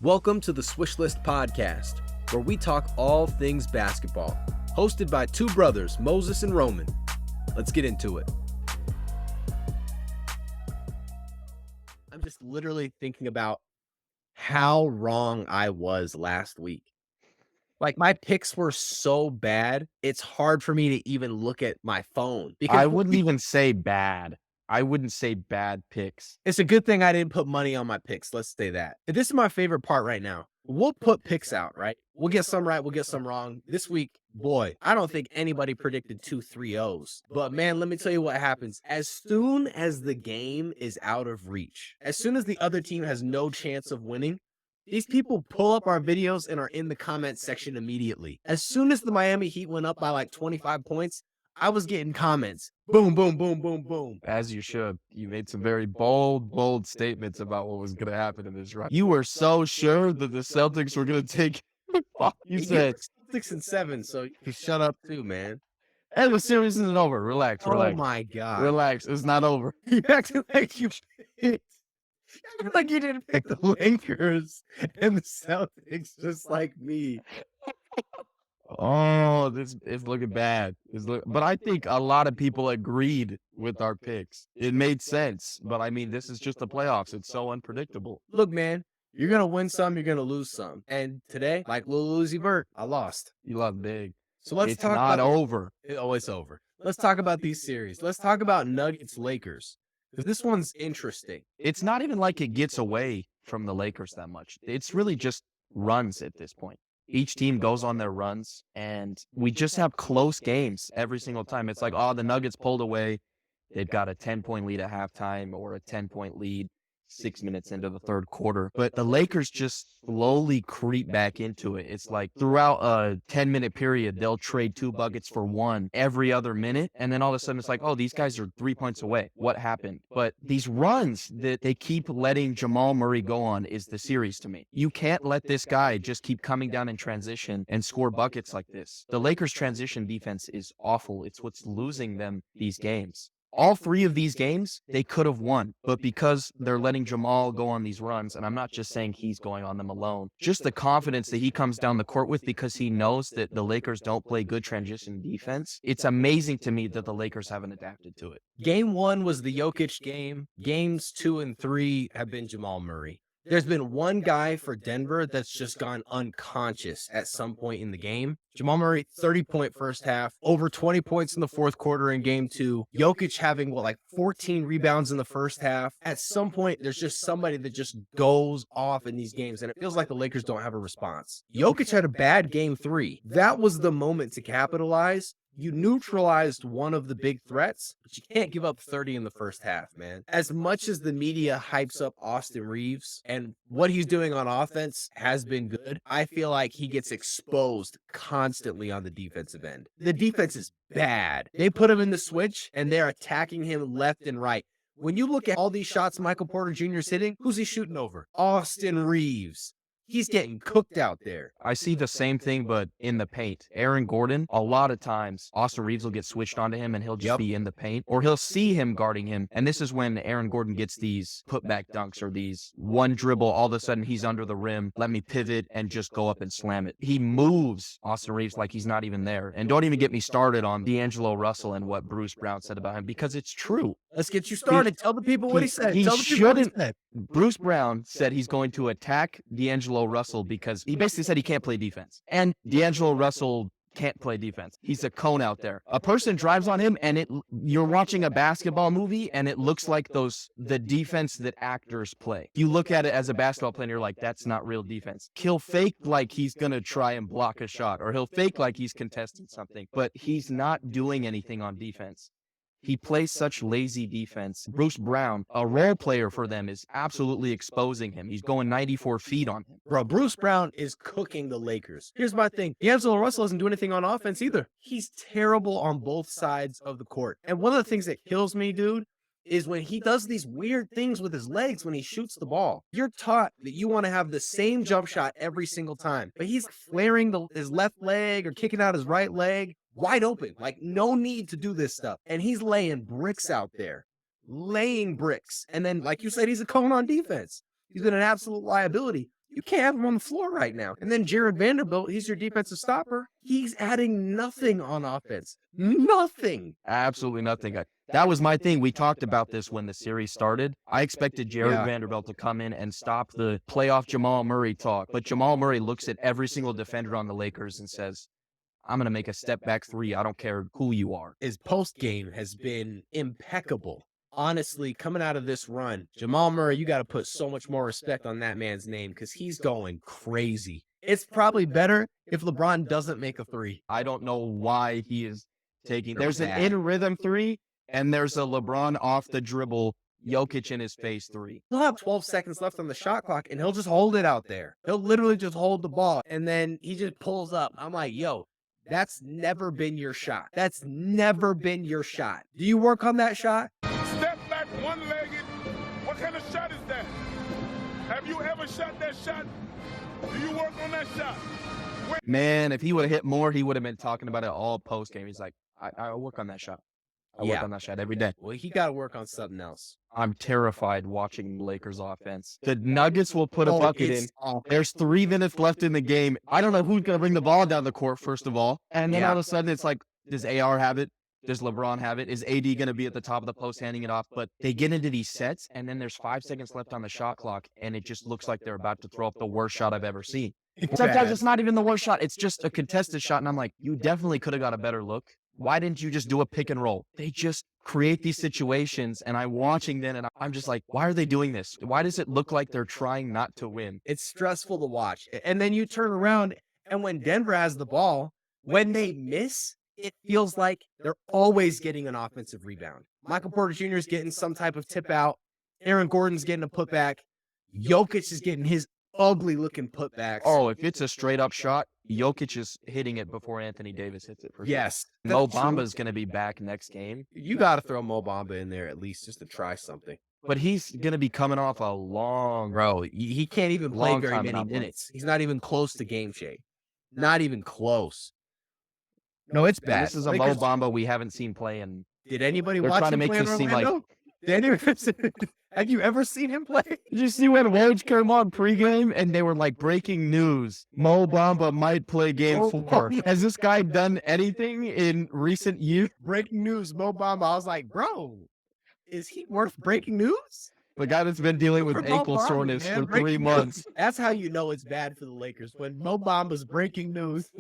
Welcome to the Swish List Podcast, where we talk all things basketball. Hosted by two brothers, Moses and Roman. Let's get into it. I'm just literally thinking about how wrong I was last week. Like, my picks were so bad, it's hard for me to even look at my phone. Because I wouldn't even say bad. I wouldn't say bad picks. it's a good thing I didn't put money on my picks. Let's say that. This is my favorite part right now. We'll put picks out, right? We'll get some right. We'll get some wrong. This week, boy, I don't think anybody predicted 2-3-0s. But man, let me tell you what happens. As soon as the game is out of reach, as soon as the other team has no chance of winning, these people pull up our videos and are in the comment section immediately. As soon as the Miami Heat went up by like 25 points, I was getting comments. Boom, boom, boom, boom, boom. As you should. You made some very bold statements about what was going to happen in this run. You were so sure that the Celtics were going to take. You said 6 and 7, so you shut up too, man. hey, the series isn't over. Relax. Oh my God. Relax. It's not over. You acting like you didn't pick the Lakers and the Celtics just like me. Oh, this is looking bad. But I think a lot of people agreed with our picks. It made sense. But I mean, this is just the playoffs. It's so unpredictable. Look, man, you're going to win some, you're going to lose some. And today, like Lil Uzi Vert, I lost. You love big. So let's It's talk not about over. it's over. Let's talk about these series. Let's talk about Nuggets Lakers. Because this one's interesting. It's not even like it gets away from the Lakers that much. It's really just runs at this point. Each team goes on their runs, and we just have close games every single time. It's like, oh, the Nuggets pulled away. They've got a 10-point lead at halftime or a 10-point lead 6 minutes into the third quarter. But the Lakers just slowly creep back into it. It's like throughout a 10-minute period, they'll trade 2 buckets for 1 every other minute. And then all of a sudden it's like, oh, these guys are 3 points away. What happened? But these runs that they keep letting Jamal Murray go on is the series to me. You can't let this guy just keep coming down in transition and score buckets like this. The Lakers' transition defense is awful. It's what's losing them these games. All 3 of these games, they could have won, but because they're letting Jamal go on these runs, and I'm not just saying he's going on them alone, just the confidence that he comes down the court with because he knows that the Lakers don't play good transition defense, it's amazing to me that the Lakers haven't adapted to it. Game 1 was the Jokic game. Games 2 and 3 have been Jamal Murray. There's been one guy for Denver that's just gone unconscious at some point in the game. Jamal Murray, 30-point first half, over 20 points in the fourth quarter in game 2. Jokic having, 14 rebounds in the first half. At some point, there's just somebody that just goes off in these games, and it feels like the Lakers don't have a response. Jokic had a bad game 3. That was the moment to capitalize. You neutralized one of the big threats, but you can't give up 30 in the first half, man. As much as the media hypes up Austin Reeves and what he's doing on offense has been good, I feel like he gets exposed constantly on the defensive end. The defense is bad. They put him in the switch and they're attacking him left and right. When you look at all these shots Michael Porter Jr. is hitting, who's he shooting over? Austin Reeves. He's getting cooked out there. I see the same thing, but in the paint. Aaron Gordon, a lot of times, Austin Reeves will get switched onto him and he'll just be in the paint, or he'll see him guarding him. And this is when Aaron Gordon gets these putback dunks or these one dribble. All of a sudden, he's under the rim. Let me pivot and just go up and slam it. He moves Austin Reeves like he's not even there. And don't even get me started on D'Angelo Russell and what Bruce Brown said about him, because it's true. Let's get you started. Tell the people what he said. Tell the people what he said. Bruce Brown said he's going to attack D'Angelo Russell because he basically said he can't play defense. And D'Angelo Russell can't play defense. He's a cone out there. A person drives on him and you're watching a basketball movie and it looks like the defense that actors play. You look at it as a basketball player and you're like, that's not real defense. He'll fake like he's going to try and block a shot, or he'll fake like he's contesting something, but he's not doing anything on defense. He plays such lazy defense. Bruce Brown, a role player for them, is absolutely exposing him. He's going 94 feet on him. Bro, Bruce Brown is cooking the Lakers. Here's my thing. D'Angelo Russell doesn't do anything on offense either. He's terrible on both sides of the court. And one of the things that kills me, dude, is when he does these weird things with his legs when he shoots the ball. You're taught that you want to have the same jump shot every single time. But he's flaring his left leg or kicking out his right leg. Wide open, like no need to do this stuff. And he's laying bricks out there, laying bricks. And then, like you said, he's a cone on defense. He's been an absolute liability. You can't have him on the floor right now. And then Jared Vanderbilt, he's your defensive stopper. He's adding nothing on offense. Nothing. Absolutely nothing. That was my thing. We talked about this when the series started. I expected Jared Vanderbilt to come in and stop the playoff Jamal Murray talk. But Jamal Murray looks at every single defender on the Lakers and says, I'm going to make a step back three. I don't care who you are. His post game has been impeccable. Honestly, coming out of this run, Jamal Murray, you got to put so much more respect on that man's name because he's going crazy. It's probably better if LeBron doesn't make a three. I don't know why he is taking. They're There's an bad. in rhythm three, and there's a LeBron off the dribble, Jokic in his face three. He'll have 12 seconds left on the shot clock, and he'll just hold it out there. He'll literally just hold the ball, and then he just pulls up. I'm like, yo, that's never been your shot. That's never been your shot. Do you work on that shot? Step back one-legged. What kind of shot is that? Have you ever shot that shot? Do you work on that shot? Man, if he would have hit more, he would have been talking about it all post game. He's like, I work on that shot. I work on that shot every day. Well, he got to work on something else. I'm terrified watching the Lakers offense. The Nuggets will put a bucket in. There's 3 minutes left in the game. I don't know who's going to bring the ball down the court, first of all. And then all of a sudden, it's like, does AR have it? Does LeBron have it? Is AD going to be at the top of the post handing it off? But they get into these sets, and then there's 5 seconds left on the shot clock, and it just looks like they're about to throw up the worst shot I've ever seen. Sometimes it's not even the worst shot. It's just a contested shot, and I'm like, you definitely could have got a better look. Why didn't you just do a pick and roll? They just create these situations, and I'm watching them, and I'm just like, why are they doing this? Why does it look like they're trying not to win? It's stressful to watch. And then you turn around, and when Denver has the ball, when they miss, it feels like they're always getting an offensive rebound. Michael Porter Jr. is getting some type of tip out. Aaron Gordon's getting a putback. Jokic is getting his ugly-looking putbacks. Oh, if it's a straight-up shot, Jokic is hitting it before Anthony Davis hits it. For sure. Yes. Mo Bamba's going to be back next game. You got to throw Mo Bamba in there at least just to try something. But he's going to be coming off a long... Bro, he can't even play Long very time many not playing. minutes. He's not even close to game shape. Not even close. No, it's bad. This is a Lakers- Mo Bamba we haven't seen play in... Did anybody They're watch trying to him make play in this seem like- Orlando? Have you ever seen him play? Did you see when Woj came on pregame and they were like, breaking news, Mo Bamba might play game 4. Has this guy done anything in recent years? Breaking news, Mo Bamba. I was like, bro, is he worth breaking news? The guy that's been dealing with For Mo ankle Bamba, soreness man, for 3 breaking months. news. That's how you know it's bad for the Lakers, when Mo Bamba's breaking news.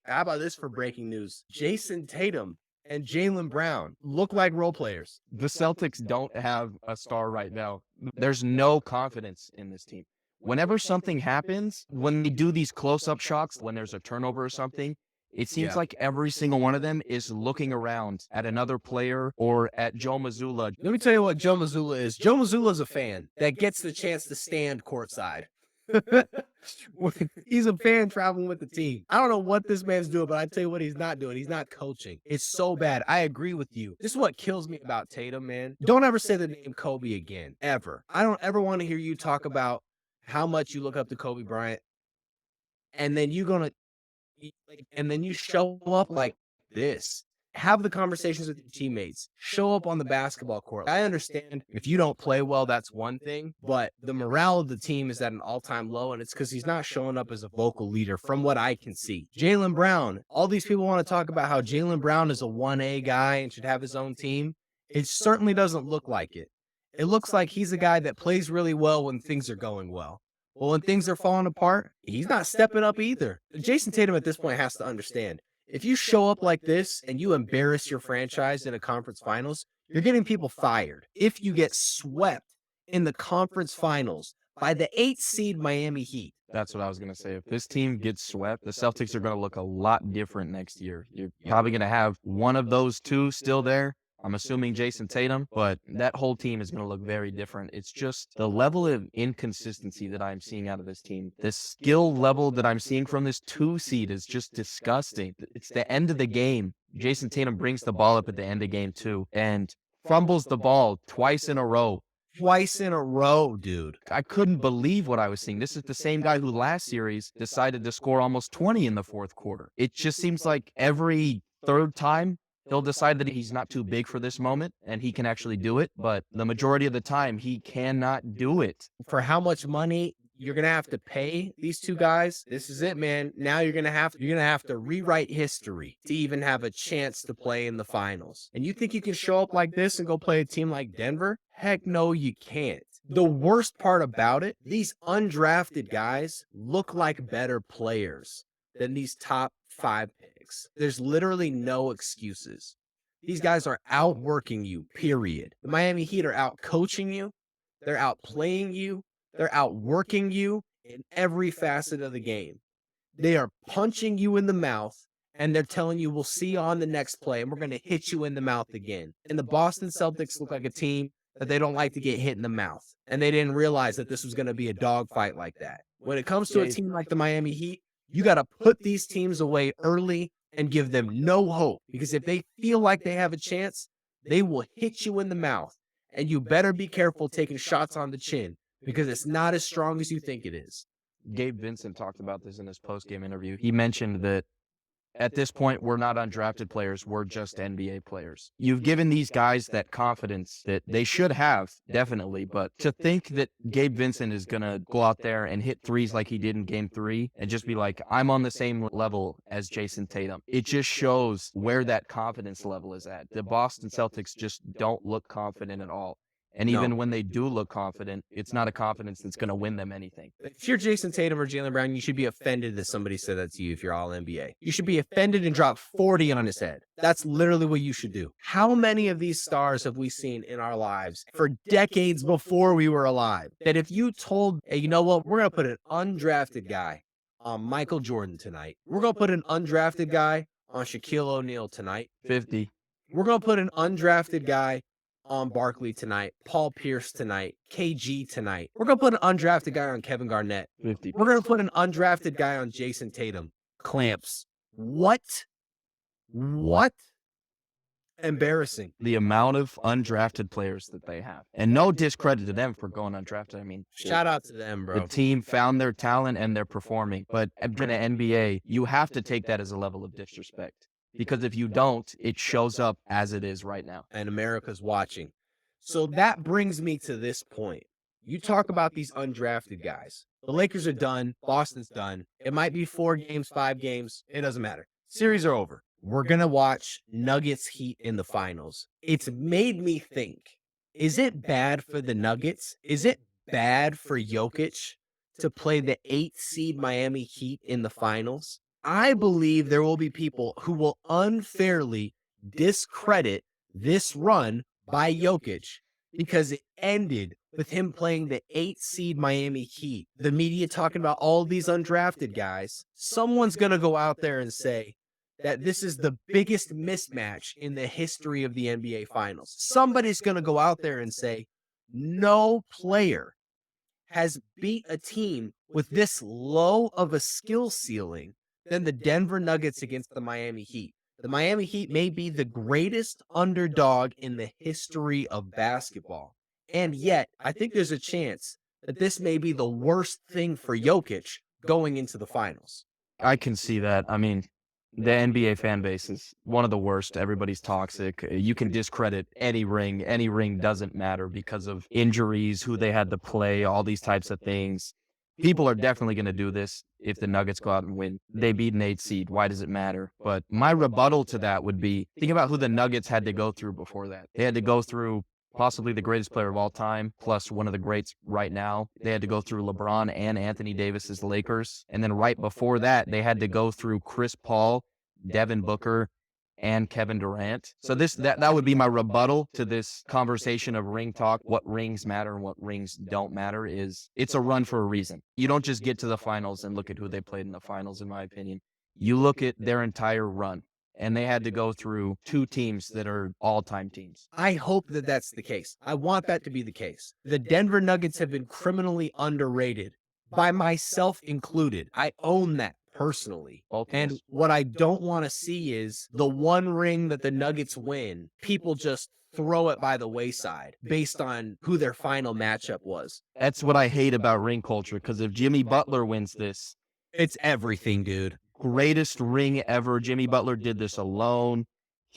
How about this for breaking news? Jason Tatum and Jaylen Brown look like role players. The Celtics don't have a star right now. There's no confidence in this team. Whenever something happens, when they do these close-up shots, when there's a turnover or something, it seems like every single one of them is looking around at another player or at Joe Mazzulla. Let me tell you what Joe Mazzulla is. Joe Mazzulla is a fan that gets the chance to stand courtside. He's a fan traveling with the team. I don't know what this man's doing, but I tell you what he's not doing. He's not coaching. It's so bad. I agree with you. This is what kills me about Tatum, man. Don't ever say the name Kobe again. Ever. I don't ever want to hear you talk about how much you look up to Kobe Bryant. And then you show up like this. Have the conversations with your teammates. Show up on the basketball court. I understand if you don't play well, that's one thing, but the morale of the team is at an all-time low, and it's because he's not showing up as a vocal leader from what I can see. Jaylen Brown, all these people want to talk about how Jaylen Brown is a 1A guy and should have his own team. It certainly doesn't look like it. It looks like he's a guy that plays really well when things are going well. Well, when things are falling apart, he's not stepping up either. Jason Tatum at this point has to understand, if you show up like this and you embarrass your franchise in a conference finals, you're getting people fired. If you get swept in the conference finals by the 8th seed Miami Heat. That's what I was going to say. If this team gets swept, the Celtics are going to look a lot different next year. You're probably going to have one of those two still there. I'm assuming Jason Tatum, but that whole team is going to look very different. It's just the level of inconsistency that I'm seeing out of this team. The skill level that I'm seeing from this 2 seed is just disgusting. It's the end of the game. Jason Tatum brings the ball up at the end of game 2 and fumbles the ball twice in a row. Twice in a row, dude. I couldn't believe what I was seeing. This is the same guy who last series decided to score almost 20 in the 4th quarter. It just seems like every third time, he'll decide that he's not too big for this moment and he can actually do it. But the majority of the time, he cannot do it. For how much money you're gonna have to pay these two guys. This is it, man. Now you're gonna have to rewrite history to even have a chance to play in the finals. And you think you can show up like this and go play a team like Denver? Heck no, you can't. The worst part about it, these undrafted guys look like better players than these top 5 picks. There's literally no excuses. These guys are outworking you, period. The Miami Heat are out coaching you. They're outplaying you. They're outworking you in every facet of the game. They are punching you in the mouth, and they're telling you, we'll see you on the next play, and we're going to hit you in the mouth again. And the Boston Celtics look like a team that they don't like to get hit in the mouth. And they didn't realize that this was going to be a dogfight like that. When it comes to a team like the Miami Heat, you got to put these teams away early and give them no hope. Because if they feel like they have a chance, they will hit you in the mouth. And you better be careful taking shots on the chin, because it's not as strong as you think it is. Gabe Vincent talked about this in his post-game interview. He mentioned that at this point, we're not undrafted players. We're just NBA players. You've given these guys that confidence that they should have, definitely. But to think that Gabe Vincent is going to go out there and hit threes like he did in Game 3 and just be like, I'm on the same level as Jason Tatum, it just shows where that confidence level is at. The Boston Celtics just don't look confident at all. And even when they do look confident, it's not a confidence that's going to win them anything. If you're Jason Tatum or Jaylen Brown, you should be offended that somebody said that to you if you're all NBA. You should be offended and drop 40 on his head. That's literally what you should do. How many of these stars have we seen in our lives for decades before we were alive? That if you told, hey, you know what, we're going to put an undrafted guy on Michael Jordan tonight. We're going to put an undrafted guy on Shaquille O'Neal tonight. 50. We're going to put an undrafted guy on Barkley tonight, Paul Pierce tonight, KG tonight. We're going to put an undrafted guy on Kevin Garnett. 50. We're going to put an undrafted guy on Jason Tatum. Clamps. What? Embarrassing. The amount of undrafted players that they have. And no discredit to them for going undrafted. I mean, Shout out to them, bro. the team found their talent and they're performing. But in the NBA, you have to take that as a level of disrespect. Because if you don't, it shows up as it is right now. And America's watching. So that brings me to this point. You talk about these undrafted guys. The Lakers are done. Boston's done. It might be 4 games, 5 games. It doesn't matter. Series are over. We're going to watch Nuggets Heat in the finals. It's made me think, is it bad for the Nuggets? Is it bad for Jokic to play the 8th seed Miami Heat in the finals? I believe there will be people who will unfairly discredit this run by Jokic because it ended with him playing the 8th seed Miami Heat. The media talking about all these undrafted guys. Someone's going to go out there and say that this is the biggest mismatch in the history of the NBA Finals. Somebody's going to go out there and say, no player has beat a team with this low of a skill ceiling than the Denver Nuggets against the Miami Heat. The Miami Heat may be the greatest underdog in the history of basketball. And yet, I think there's a chance that this may be the worst thing for Jokic going into the finals. I can see that. I mean, the NBA fan base is one of the worst. Everybody's toxic. You can discredit any ring. Any ring doesn't matter because of injuries, who they had to play, all these types of things. People are definitely going to do this if the Nuggets go out and win. They beat an 8 seed. Why does it matter? But my rebuttal to that would be, think about who the Nuggets had to go through before that. They had to go through possibly the greatest player of all time, plus one of the greats right now. They had to go through LeBron and Anthony Davis's Lakers. And then right before that, they had to go through Chris Paul, Devin Booker, and Kevin Durant. So that would be my rebuttal to this conversation of ring talk. What rings matter and what rings don't matter is it's a run for a reason. You don't just get to the finals and look at who they played in the finals, in my opinion. You look at their entire run, and they had to go through 2 teams that are all-time teams. I hope that that's the case. I want that to be the case. The Denver Nuggets have been criminally underrated, by myself included. I own that personally. And what I don't want to see is the one ring that the Nuggets win, people just throw it by the wayside based on who their final matchup was. That's what I hate about ring culture, because if Jimmy Butler wins this, it's everything, dude. Greatest ring ever. Jimmy Butler did this alone.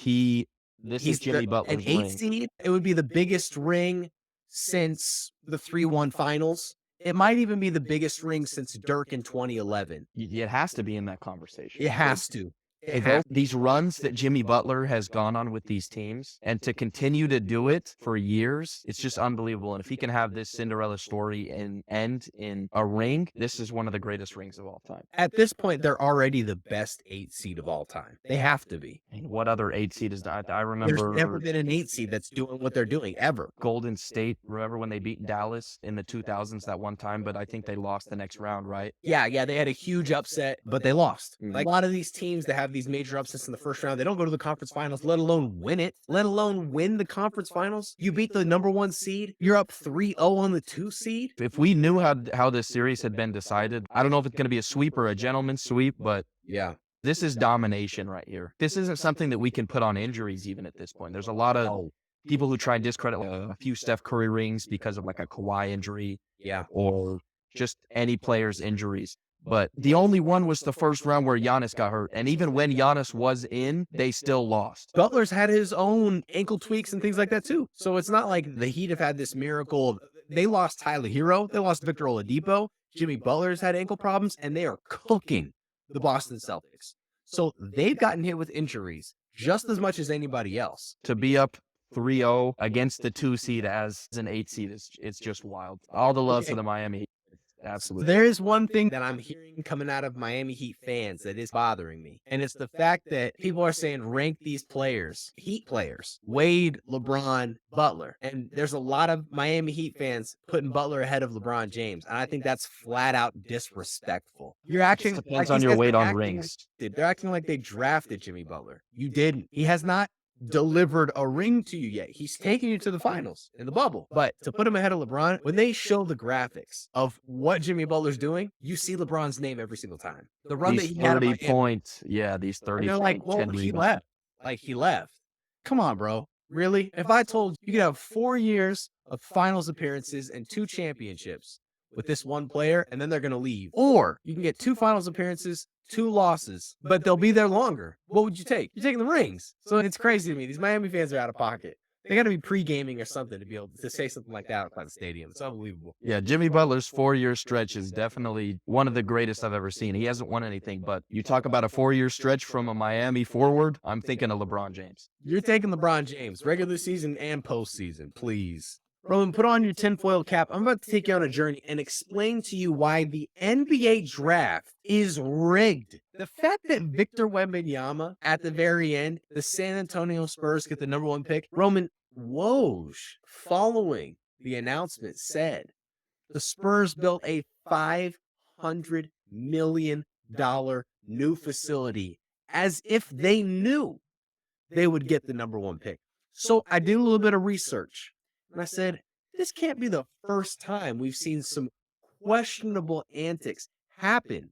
This is Jimmy Butler's an 8 ring. seed. It would be the biggest ring since the 3-1 finals It might even be the biggest ring since Dirk in 2011. It has to be in that conversation. It has to. It Those- has. These runs that Jimmy Butler has gone on with these teams and to continue to do it for years, it's just unbelievable. And if he can have this Cinderella story and end in a ring, this is one of the greatest rings of all time. At this point, they're already the best 8 seed of all time. They have to be. And what other 8 seed is that? I There's remember never been an 8 seed that's doing what they're doing ever. Golden State. Remember when they beat Dallas in the 2000s that one time, but I think they lost the next round, right? Yeah, they had a huge upset, but they lost. Mm. Like a lot of these teams that have these major upsets in the first round, they don't go to the conference finals, let alone win it, let alone win the conference finals. You beat the number 1 seed, you're up 3-0 on the 2 seed. If we knew how this series had been decided, I don't know if it's going to be a sweep or a gentleman's sweep, but Yeah. this is domination right here. This isn't something that we can put on injuries even at this point. There's a lot of Oh, people who try and discredit a few Steph Curry rings because of like a Kawhi injury yeah. or just any player's injuries. But the only one was the first round where Giannis got hurt. And even when Giannis was in, they still lost. Butler's had his own ankle tweaks and things like that too. So it's not like the Heat have had this miracle. They lost Tyler Hero. They lost Victor Oladipo. Jimmy Butler's had ankle problems, and they are cooking the Boston Celtics. So they've gotten hit with injuries just as much as anybody else. To be up 3-0 against the 2 seed as an 8 seed, it's just wild. All the love Okay. for the Miami Heat. Absolutely. There is one thing that I'm hearing coming out of Miami Heat fans that is bothering me, and it's the fact that people are saying rank these players, Heat players, Wade, LeBron, Butler, and there's a lot of Miami Heat fans putting Butler ahead of LeBron James, and I think that's flat out disrespectful. You're acting Depends like on these your guys weight are on acting rings. they're acting like they drafted Jimmy Butler. You didn't. He has not delivered a ring to you yet. He's taking you to the finals in the bubble. But to put him ahead of LeBron, when they show the graphics of what Jimmy Butler's doing, you see LeBron's name every single time. The run that These he had at 30 Miami, points. Yeah, these 30 and they're like, point, well, 10 he rebounds. left. Like, he left. Come on, bro. Really? If I told you could have 4 years of finals appearances and 2 championships with this one player, and then they're going to leave. Or you can get 2 finals appearances, 2 losses, but they'll be there longer. What would you take? You're taking the rings. So it's crazy to me. These Miami fans are out of pocket. They got to be pre-gaming or something to be able to say something like that outside the stadium. It's unbelievable. Yeah, Jimmy Butler's 4-year stretch is definitely one of the greatest I've ever seen. He hasn't won anything, but you talk about a 4-year stretch from a Miami forward, I'm thinking of LeBron James. You're taking LeBron James, regular season and postseason, please. Roman, put on your tinfoil cap. I'm about to take you on a journey and explain to you why the NBA draft is rigged. The fact that Victor Wembanyama, at the very end, the San Antonio Spurs get the number 1 pick, Roman Woj, following the announcement, said the Spurs built a $500 million new facility as if they knew they would get the number 1 pick. So I did a little bit of research. And I said, this can't be the first time we've seen some questionable antics happen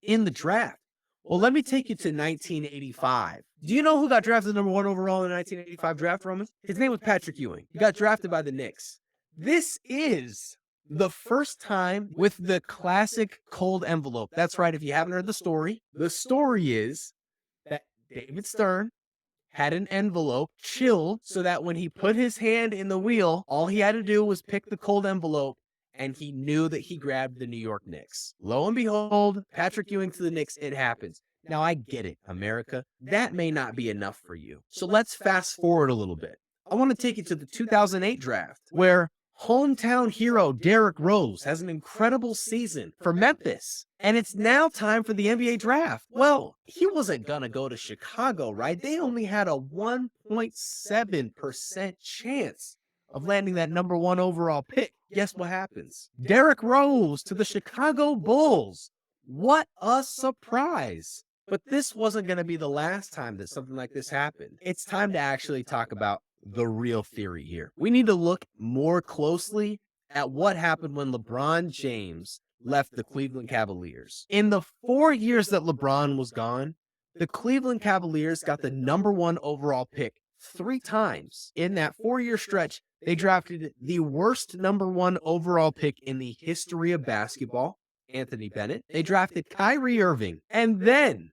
in the draft. Well, let me take you to 1985. Do you know who got drafted number 1 overall in the 1985 draft, Roman? His name was Patrick Ewing. He got drafted by the Knicks. This is the first time with the classic cold envelope. That's right. If you haven't heard the story is that David Stern had an envelope chilled so that when he put his hand in the wheel, all he had to do was pick the cold envelope, and he knew that he grabbed the New York Knicks. Lo and behold, Patrick Ewing to the Knicks, it happens. Now, I get it, America. That may not be enough for you. So let's fast forward a little bit. I want to take you to the 2008 draft, where hometown hero Derrick Rose has an incredible season for Memphis. And it's now time for the NBA draft. Well, he wasn't going to go to Chicago, right? They only had a 1.7% chance of landing that number 1 overall pick. Guess what happens? Derrick Rose to the Chicago Bulls. What a surprise. But this wasn't going to be the last time that something like this happened. It's time to actually talk about the real theory here. We need to look more closely at what happened when LeBron James left the Cleveland Cavaliers. In the 4 years that LeBron was gone, the Cleveland Cavaliers got the number 1 overall pick 3 times. In that 4-year stretch, they drafted the worst number 1 overall pick in the history of basketball, Anthony Bennett. They drafted Kyrie Irving. And then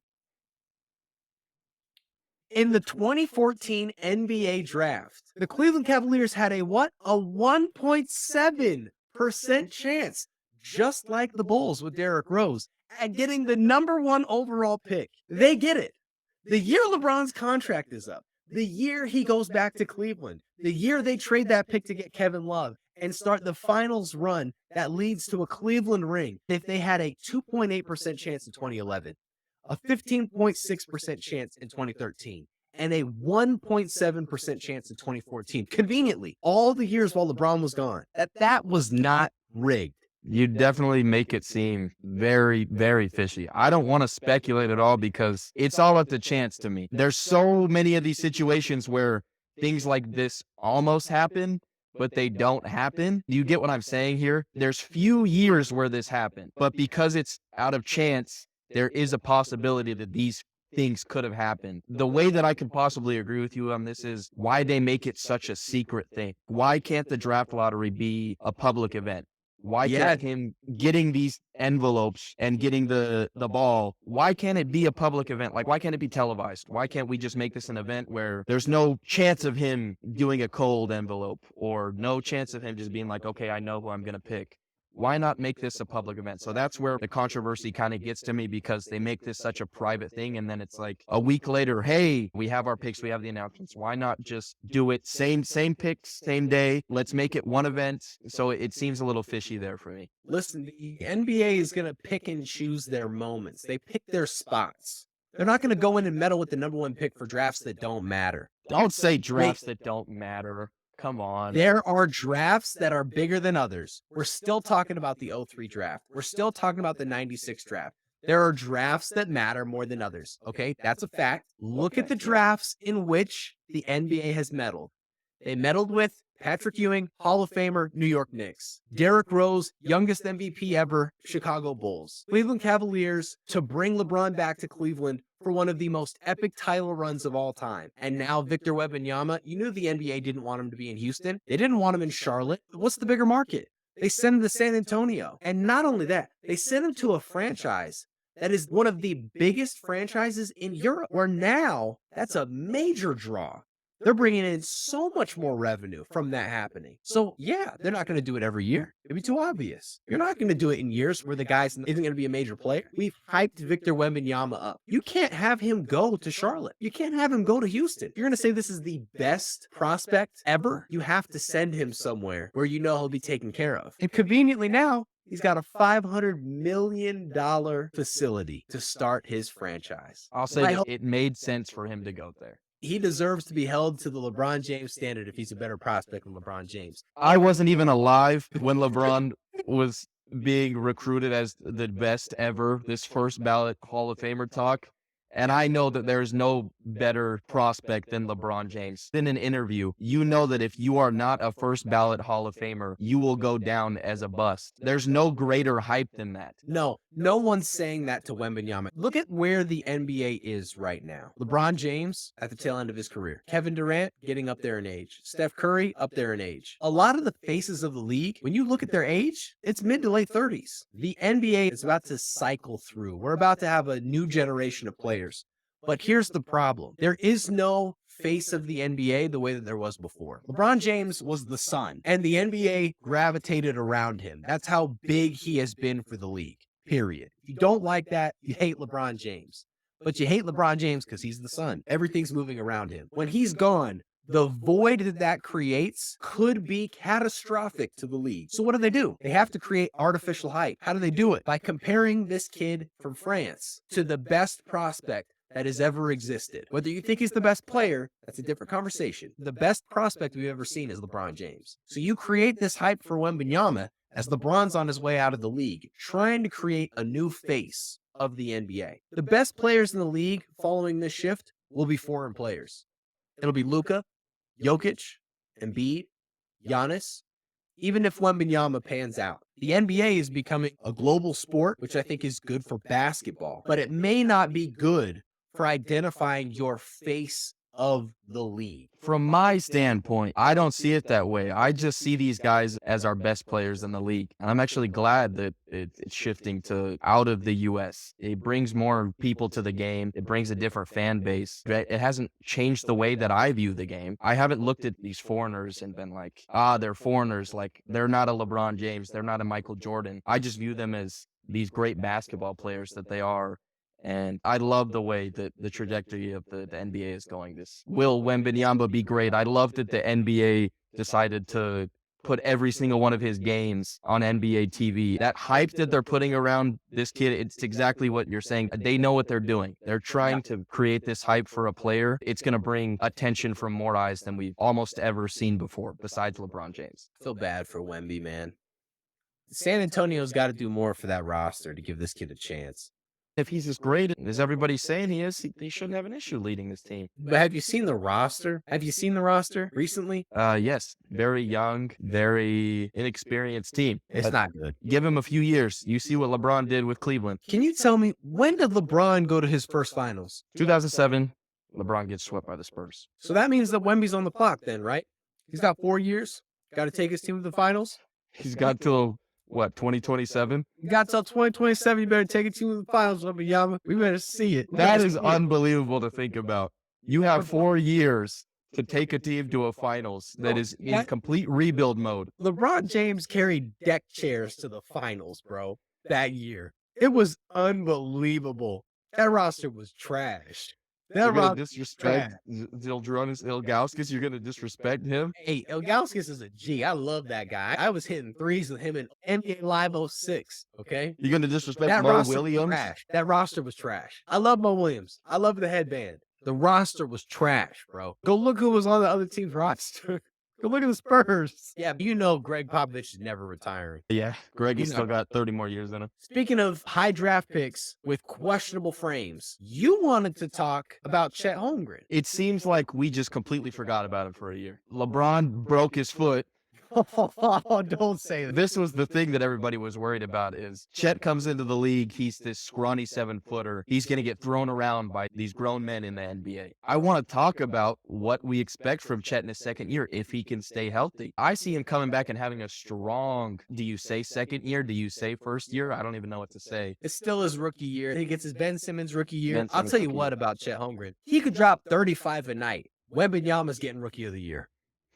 in the 2014 NBA draft, the Cleveland Cavaliers had a what? A 1.7% chance just like the Bulls with Derrick Rose, at getting the #1 overall pick. They get it. The year LeBron's contract is up, the year he goes back to Cleveland, the year they trade that pick to get Kevin Love and start the finals run that leads to a Cleveland ring, if they had a 2.8% chance in 2011, a 15.6% chance in 2013, and a 1.7% chance in 2014, conveniently, all the years while LeBron was gone, that was not rigged. You definitely make it seem very, very fishy. I don't want to speculate at all because it's all up to chance to me. There's so many of these situations where things like this almost happen, but they don't happen. You get what I'm saying here? There's few years where this happened, but because it's out of chance, there is a possibility that these things could have happened. The way that I can possibly agree with you on this is why they make it such a secret thing. Why can't the draft lottery be a public event? Why can't him getting these envelopes and getting the ball, why can't it be a public event? Like, why can't it be televised? Why can't we just make this an event where there's no chance of him doing a cold envelope or no chance of him just being like, okay, I know who I'm going to pick? Why not make this a public event? So that's where the controversy kind of gets to me because they make this such a private thing. And then it's like a week later, hey, we have our picks. We have the announcements. Why not just do it same picks, same day? Let's make it one event. So it seems a little fishy there for me. Listen, the NBA is going to pick and choose their moments. They pick their spots. They're not going to go in and meddle with the #1 pick for drafts that don't matter. Don't say drafts that don't matter. Come on. There are drafts that are bigger than others. We're still talking about the 03 draft. We're still talking about the 96 draft. There are drafts that matter more than others. Okay, that's a fact. Look at the drafts in which the NBA has meddled. They meddled with Patrick Ewing, Hall of Famer, New York Knicks. Derrick Rose, youngest MVP ever, Chicago Bulls. Cleveland Cavaliers to bring LeBron back to Cleveland for one of the most epic title runs of all time. And now Victor Wembanyama, you knew the NBA didn't want him to be in Houston. They didn't want him in Charlotte. What's the bigger market? They sent him to San Antonio. And not only that, they sent him to a franchise that is one of the biggest franchises in Europe, where now that's a major draw. They're bringing in so much more revenue from that happening. So, yeah, they're not going to do it every year. It'd be too obvious. You're not going to do it in years where the guy isn't going to be a major player. We've hyped Victor Wembanyama up. You can't have him go to Charlotte. You can't have him go to Houston. If you're going to say this is the best prospect ever, you have to send him somewhere where you know he'll be taken care of. And conveniently now, he's got a $500 million facility to start his franchise. I'll say that it made sense for him to go there. He deserves to be held to the LeBron James standard if he's a better prospect than LeBron James. I wasn't even alive when LeBron was being recruited as the best ever, this first ballot Hall of Famer talk. And I know that there's no better prospect than LeBron James. In an interview, you know that if you are not a first ballot Hall of Famer, you will go down as a bust. There's no greater hype than that. No one's saying that to Wembanyama. Look at where the NBA is right now. LeBron James at the tail end of his career. Kevin Durant getting up there in age. Steph Curry up there in age. A lot of the faces of the league, when you look at their age, it's mid to late 30s. The NBA is about to cycle through. We're about to have a new generation of players. But here's the problem. There is no face of the NBA the way that there was before. LeBron James was the sun, and the NBA gravitated around him. That's how big he has been for the league, period. If you don't like that, you hate LeBron James. But you hate LeBron James because he's the sun. Everything's moving around him. When he's gone, the void that creates could be catastrophic to the league. So what do? They have to create artificial hype. How do they do it? By comparing this kid from France to the best prospect that has ever existed. Whether you think he's the best player, that's a different conversation. The best prospect we've ever seen is LeBron James. So you create this hype for Wembanyama as LeBron's on his way out of the league, trying to create a new face of the NBA. The best players in the league following this shift will be foreign players. It'll be Luka, Jokic, Embiid, Giannis. Even if Wembanyama pans out, the NBA is becoming a global sport, which I think is good for basketball, but it may not be good for identifying your face of the league. From my standpoint, I don't see it that way. I just see these guys as our best players in the league. And I'm actually glad that it's shifting to out of the U.S. It brings more people to the game. It brings a different fan base. It hasn't changed the way that I view the game. I haven't looked at these foreigners and been like, they're foreigners. Like, they're not a LeBron James. They're not a Michael Jordan. I just view them as these great basketball players that they are. And I love the way that the trajectory of the NBA is going. This will Wembanyama be great? I love that the NBA decided to put every single one of his games on NBA TV. That hype that they're putting around this kid, it's exactly what you're saying. They know what they're doing. They're trying to create this hype for a player. It's going to bring attention from more eyes than we've almost ever seen before, besides LeBron James. I feel bad for Wemby, man. San Antonio's got to do more for that roster to give this kid a chance. If he's as great as everybody's saying he is, he shouldn't have an issue leading this team. But have you seen the roster? Have you seen the roster recently? Yes. Very young, very inexperienced team. It's not good. Give him a few years. You see what LeBron did with Cleveland. Can you tell me, when did LeBron go to his first finals? 2007, LeBron gets swept by the Spurs. So that means that Wemby's on the clock then, right? He's got 4 years. Got to take his team to the finals. He's got till, 2027? You got till 2027. You better take it to the finals, Wembanyama. We better see it. That is unbelievable to think about. You have 4 years to take a team to a finals that is in complete rebuild mode. LeBron James carried deck chairs to the finals, bro, that year. It was unbelievable. That roster was trash. You're going to disrespect Zydrunas Ilgauskas? You're going to disrespect him? Hey, Ilgauskas is a G. I love that guy. I was hitting threes with him in NBA Live 06, okay? You're going to disrespect That Mo roster was Williams? trash. That roster was trash. I love Mo Williams. I love the headband. The roster was trash, bro. Go look who was on the other team's roster. Go look at the Spurs. Yeah, you know Greg Popovich is never retiring. Yeah, Greggy's You know. still got 30 more years in him. Speaking of high draft picks with questionable frames, you wanted to talk about Chet Holmgren. It seems like we just completely forgot about him for a year. LeBron broke his foot. Oh, don't say that. This was the thing that everybody was worried about is Chet comes into the league. He's this scrawny 7-footer. He's going to get thrown around by these grown men in the NBA. I want to talk about what we expect from Chet in his second year if he can stay healthy. I see him coming back and having a strong, do you say second year? Do you say first year? I don't even know what to say. It's still his rookie year. He gets his Ben Simmons rookie year. Ben I'll Simmons tell you rookie what about Chet Holmgren. He could drop 35 a night. Wembanyama's getting rookie of the year.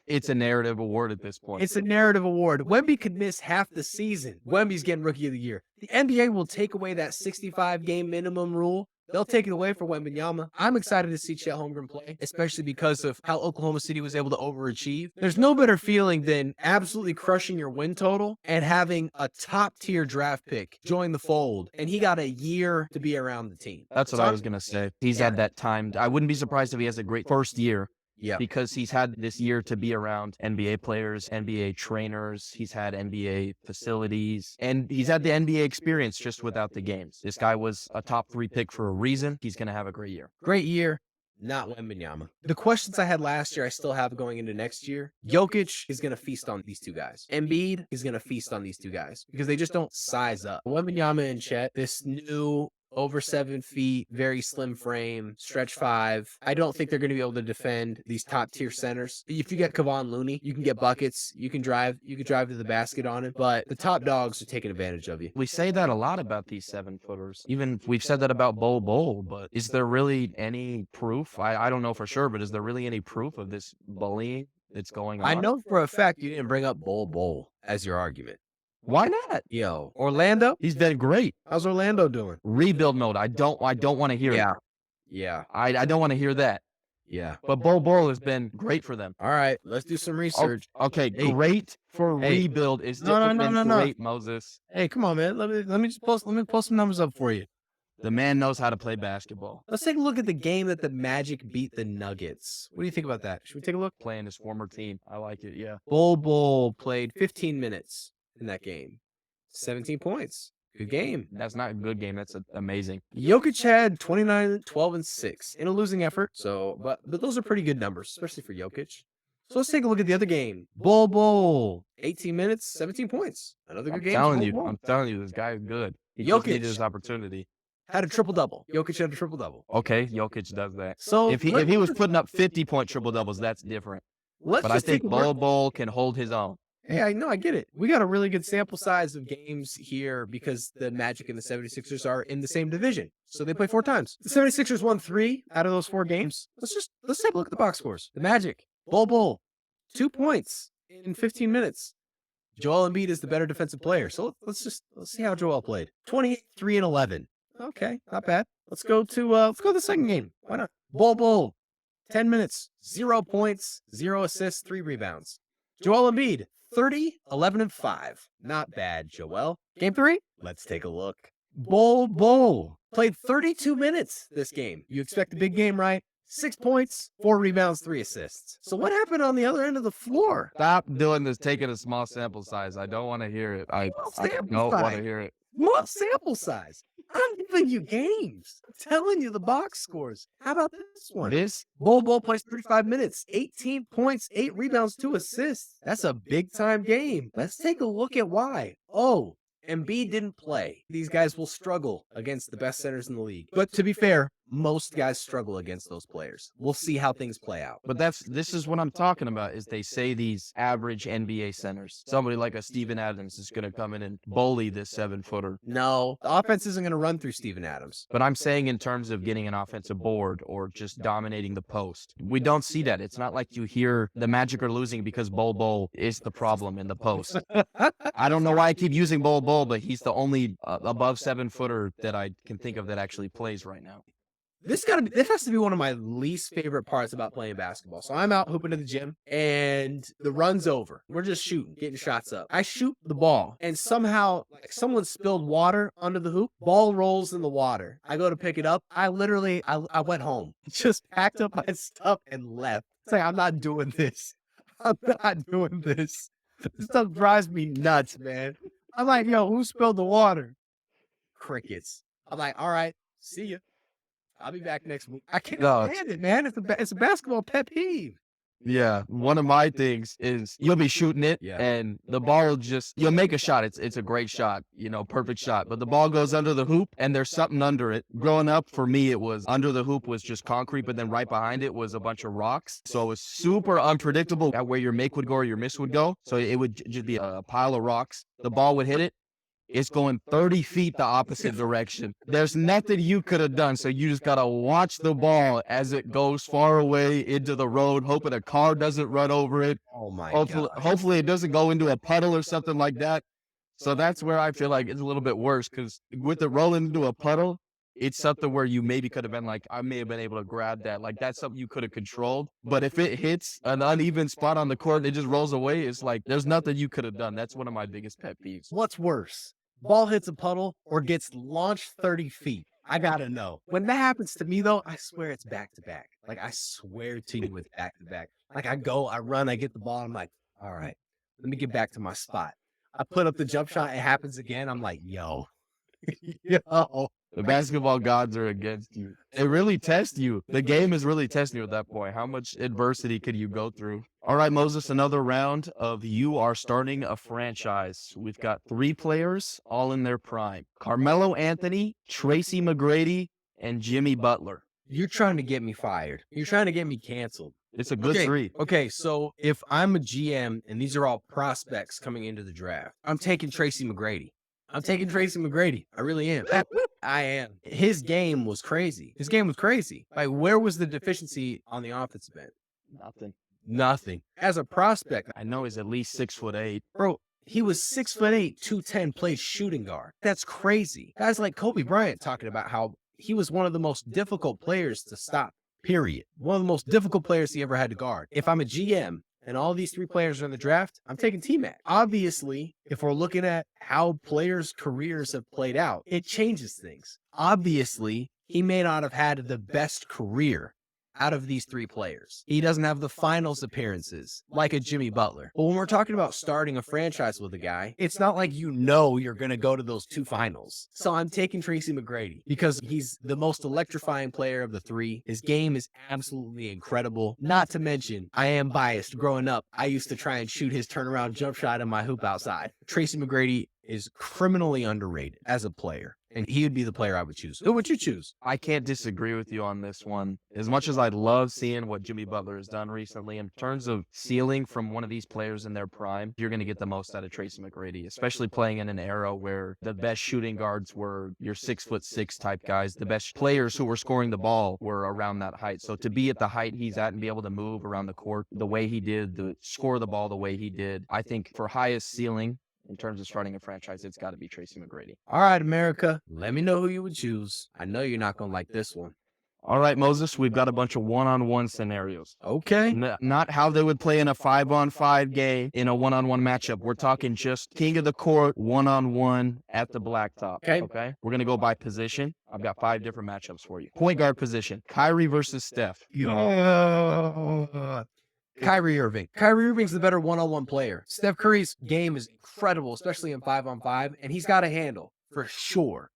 It's a narrative award at this point. It's a narrative award. Wemby could miss half the season. Wemby's getting rookie of the year. The NBA will take away that 65 game minimum rule. They'll take it away for Wembanyama. I'm excited to see Chet Holmgren play, especially because of how Oklahoma City was able to overachieve. There's no better feeling than absolutely crushing your win total and having a top tier draft pick join the fold. And he got a year to be around the team. That's what I was going to say. He's had that time. I wouldn't be surprised if he has a great first year. Yeah. Because he's had this year to be around NBA players, NBA trainers. He's had NBA facilities, and he's had the NBA experience just without the games. This guy was a top 3 pick for a reason. He's going to have a great year. Great year. Not Wembanyama. The questions I had last year, I still have going into next year. Jokic is going to feast on these two guys. Embiid is going to feast on these two guys because they just don't size up. Wembanyama and Chet, this new over 7 feet, very slim frame, stretch 5. I don't think they're going to be able to defend these top tier centers. If you get Kevon Looney, you can get buckets. You can drive to the basket on him. But the top dogs are taking advantage of you. We say that a lot about these 7-footers. Even we've said that about Bol, but is there really any proof? I don't know for sure, but is there really any proof of this bullying that's going on? I know for a fact you didn't bring up Bol as your argument. Why not? Yo, Orlando? He's been great. How's Orlando doing? Rebuild mode. I don't want to hear it. Yeah. I don't want to hear that. Yeah. But Bol has been great for them. All right, let's do some research. Okay, Hey. great for Hey. rebuild is No, different than no. great, Moses. Hey, come on, man. Let me pull some numbers up for you. The man knows how to play basketball. Let's take a look at the game that the Magic beat the Nuggets. What do you think about that? Should we take a look? Playing his former team. I like it, yeah. Bol played 15 minutes in that game. 17 points. Good game. That's not a good game. That's amazing. Jokic had 29, 12, and 6 in a losing effort. So, but those are pretty good numbers, especially for Jokic. So let's take a look at the other game. Bol, 18 minutes, 17 points. Another good game. I'm telling you, this guy is good. He just Jokic. needed his opportunity. had a triple-double. Jokic had a triple-double. Okay, Jokic does that. So If he was putting up 50-point triple doubles, that's different. let's But I just think take a look. Bol can hold his own. Hey, I know, I get it. We got a really good sample size of games here because the Magic and the 76ers are in the same division. So they play 4 times. The 76ers won 3 out of those 4 games. Let's take a look at the box scores. The Magic, Bol, 2 points in 15 minutes. Joel Embiid is the better defensive player. So let's see how Joel played. 28, 3, and 11. Okay, not bad. Let's go to the second game. Why not? Bol, 10 minutes, 0 points, 0 assists, 3 rebounds. Joel Embiid, 30, 11, and 5. Not bad, Joel. Game 3? Let's take a look. Bol played 32 minutes this game. You expect a big game, right? 6 points, 4 rebounds, 3 assists. So what happened on the other end of the floor? Stop doing this, taking a small sample size. I don't want to hear it. I Sample don't want size. to hear it. Small sample size. I'm giving you games. I'm telling you the box scores. How about this one? This Bol plays 35 minutes, 18 points, 8 rebounds, 2 assists. That's a big time game. Let's take a look at why. Oh, Embiid didn't play. These guys will struggle against the best centers in the league. But to be fair, most guys struggle against those players. We'll see how things play out. But this is what I'm talking about, is they say these average NBA centers. Somebody like a Steven Adams is going to come in and bully this 7-footer. No, the offense isn't going to run through Steven Adams. But I'm saying in terms of getting an offensive board or just dominating the post. We don't see that. It's not like you hear the Magic are losing because Bol is the problem in the post. I don't know why I keep using Bol, but he's the only above 7-footer that I can think of that actually plays right now. This has to be one of my least favorite parts about playing basketball. So I'm out hooping in the gym and the run's over. We're just shooting, getting shots up. I shoot the ball and somehow like someone spilled water under the hoop. Ball rolls in the water. I go to pick it up. I went home, just packed up my stuff and left. It's like, I'm not doing this. I'm not doing this. This stuff drives me nuts, man. I'm like, yo, who spilled the water? Crickets. I'm like, all right, see ya. I'll be back next week. I can't stand it, man. It's a basketball pet peeve. Yeah, one of my things is you'll be shooting it, and the ball you'll make a shot. It's a great shot, perfect shot. But the ball goes under the hoop, and there's something under it. Growing up, for me, it was under the hoop was just concrete, but then right behind it was a bunch of rocks. So it was super unpredictable at where your make would go or your miss would go. So it would just be a pile of rocks. The ball would hit it. It's going 30 feet the opposite direction. There's nothing you could have done. So you just got to watch the ball as it goes far away into the road, hoping a car doesn't run over it. Oh, my God. Hopefully it doesn't go into a puddle or something like that. So that's where I feel like it's a little bit worse, because with it rolling into a puddle, it's something where you maybe could have been like, I may have been able to grab that. Like, that's something you could have controlled. But if it hits an uneven spot on the court and it just rolls away, it's like, there's nothing you could have done. That's one of my biggest pet peeves. What's worse? Ball hits a puddle or gets launched 30 feet. I gotta know. When that happens to me, though, I swear it's back to back. Like, I swear to you, it's back to back. Like, I run, I get the ball. I'm like, all right, let me get back to my spot. I put up the jump shot. It happens again. I'm like, yo. The basketball gods are against you. It really tests you. The game is really testing you at that point. How much adversity could you go through? All right, Moses, another round of you are starting a franchise. We've got 3 players, all in their prime. Carmelo Anthony, Tracy McGrady, and Jimmy Butler. You're trying to get me fired. You're trying to get me canceled. It's a good 3. Okay, so if I'm a GM and these are all prospects coming into the draft, I'm taking Tracy McGrady. I really am. I am. His game was crazy. Like, where was the deficiency on the offensive end? Nothing. As a prospect, I know he's at least 6'8". bro, he was 6'8", 210, plays shooting guard. That's crazy. Guys like Kobe Bryant talking about how he was one of the most difficult players to stop, period. One of the most difficult players he ever had to guard. If I'm a GM and all these 3 players are in the draft, I'm taking T-Mac. Obviously, if we're looking at how players' careers have played out, it changes things. Obviously, he may not have had the best career out of these 3 players. He doesn't have the finals appearances like a Jimmy Butler. But when we're talking about starting a franchise with a guy, it's not like you're going to go to those 2 finals. So I'm taking Tracy McGrady because he's the most electrifying player of the 3. His game is absolutely incredible. Not to mention, I am biased. Growing up, I used to try and shoot his turnaround jump shot in my hoop outside. Tracy McGrady is criminally underrated as a player, and he would be the player I would choose. Who would you choose? I can't disagree with you on this one. As much as I love seeing what Jimmy Butler has done recently, in terms of ceiling from one of these players in their prime, you're going to get the most out of Tracy McGrady, especially playing in an era where the best shooting guards were your 6'6" type guys. The best players who were scoring the ball were around that height. So to be at the height he's at and be able to move around the court the way he did, score the ball the way he did, I think for highest ceiling in terms of starting a franchise, it's got to be Tracy McGrady. All right, America, let me know who you would choose. I know you're not going to like this one. All right, Moses, we've got a bunch of one-on-one scenarios. Okay. Not how they would play in a 5-on-5 game in a one-on-one matchup. We're talking just king of the court, one-on-one at the blacktop. Okay. We're going to go by position. I've got 5 different matchups for you. Point guard position, Kyrie versus Steph. Kyrie Irving. Kyrie Irving's the better one-on-one player. Steph Curry's game is incredible, especially in 5-on-5, and he's got a handle for sure.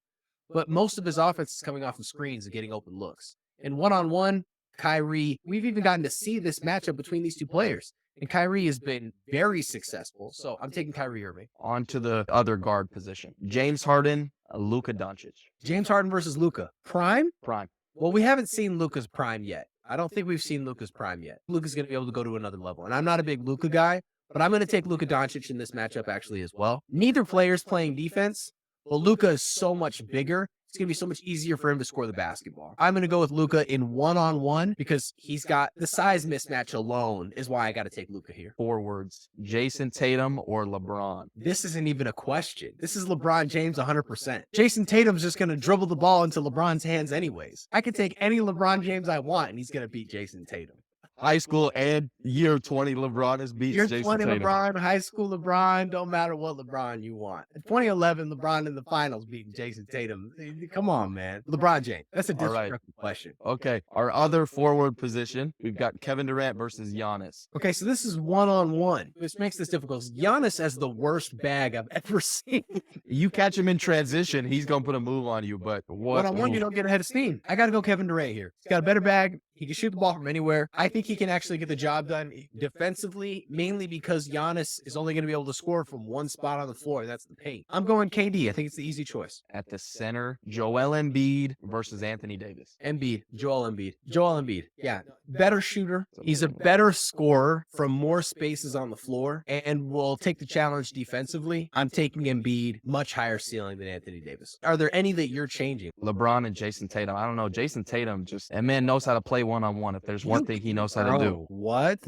But most of his offense is coming off of screens and getting open looks. In one-on-one, Kyrie, we've even gotten to see this matchup between these two players. And Kyrie has been very successful. So I'm taking Kyrie Irving. On to the other guard position. James Harden, Luka Doncic. James Harden versus Luka. Prime? Prime. Well, we haven't seen Luka's prime yet. I don't think we've seen Luka's prime yet. Luka's going to be able to go to another level. And I'm not a big Luka guy, but I'm going to take Luka Doncic in this matchup actually as well. Neither player's playing defense, but Luka is so much bigger. It's going to be so much easier for him to score the basketball. I'm going to go with Luka in one-on-one because he's got the size mismatch alone is why I got to take Luka here. Forwards, Jason Tatum or LeBron? This isn't even a question. This is LeBron James 100%. Jason Tatum's just going to dribble the ball into LeBron's hands anyways. I can take any LeBron James I want, and he's going to beat Jason Tatum. High school and year 20 LeBron has beat Year Jason 20 Tatum. LeBron, high school LeBron, don't matter what LeBron you want. In 2011, LeBron in the finals beating Jason Tatum. Come on, man. LeBron James. That's a disrespectful question. Okay, our other forward position, we've got Kevin Durant versus Giannis. Okay, so this is one-on-one, which makes this difficult. Giannis has the worst bag I've ever seen. You catch him in transition, he's going to put a move on you, but what? One-on-one, you don't get ahead of steam. I got to go Kevin Durant here. He's got a better bag. He can shoot the ball from anywhere. I think he can actually get the job done defensively, mainly because Giannis is only going to be able to score from one spot on the floor. That's the paint. I'm going KD. I think it's the easy choice. At the center, Joel Embiid versus Anthony Davis. Embiid. Joel Embiid. Yeah. Better shooter. He's a better scorer from more spaces on the floor and will take the challenge defensively. I'm taking Embiid, much higher ceiling than Anthony Davis. Are there any that you're changing? LeBron and Jason Tatum. I don't know. Jason Tatum that man knows how to play one-on-one. If there's one thing he knows how to do. What?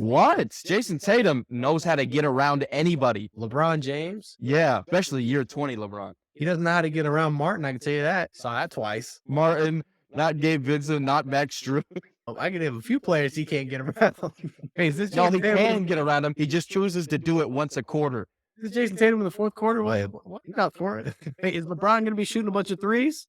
Jason Tatum knows how to get around anybody. LeBron James? Yeah, especially year 20 LeBron. He doesn't know how to get around Martin, I can tell you that. Saw that twice. Martin, not Gabe Vincent, not Max Strus. I can have a few players he can't get around. Hey, is this No, he Jason Tatum? can get around him. He just chooses to do it once a quarter. Is this Jason Tatum in the fourth quarter? What? He's not for it. Hey, is LeBron going to be shooting a bunch of threes?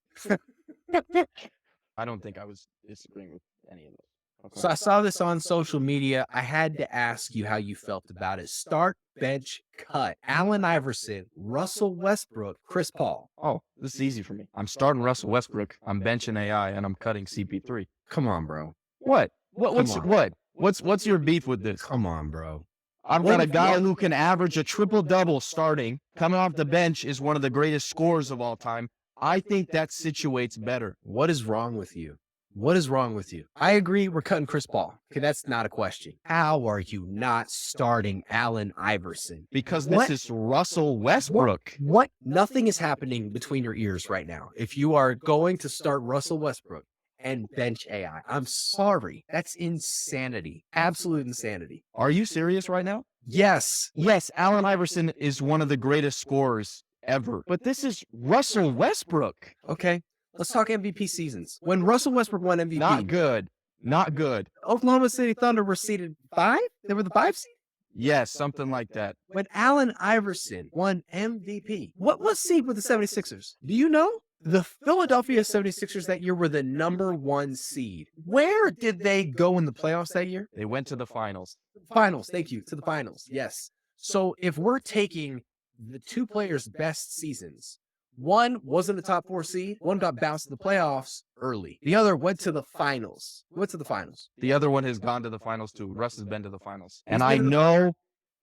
I don't think I was disagreeing with any of those. Okay. So I saw this on social media. I had to ask you how you felt about it. Start, bench, cut. Allen Iverson, Russell Westbrook, Chris Paul. Oh, this is easy for me. I'm starting Russell Westbrook. I'm benching AI, and I'm cutting CP3. Come on, bro. What? What's your beef with this? Come on, bro. I've got a guy who can average a triple-double starting. Coming off the bench is one of the greatest scorers of all time. I think that situates better. What is wrong with you? What is wrong with you? I agree we're cutting Chris Paul. Okay, that's not a question. How are you not starting Allen Iverson? Because this is Russell Westbrook. What? Nothing is happening between your ears right now. If you are going to start Russell Westbrook and bench AI, I'm sorry. That's insanity. Absolute insanity. Are you serious right now? Yes. Yes, Allen Iverson is one of the greatest scorers ever. But this is Russell Westbrook. Okay. Let's talk MVP seasons. When Russell Westbrook won MVP. Not good. Not good. Oklahoma City Thunder were seeded 5? They were the 5 seed? Yes, something like that. When Allen Iverson won MVP, what seed were the 76ers? Do you know? The Philadelphia 76ers that year were the number 1 seed. Where did they go in the playoffs that year? They went to the finals. Finals, thank you. To the finals, yes. So if we're taking the 2 players' best seasons, one wasn't a top 4 seed. One got bounced in the playoffs early. The other went to the finals. The other one has gone to the finals too. Russ has been to the finals. And I know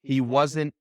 he wasn't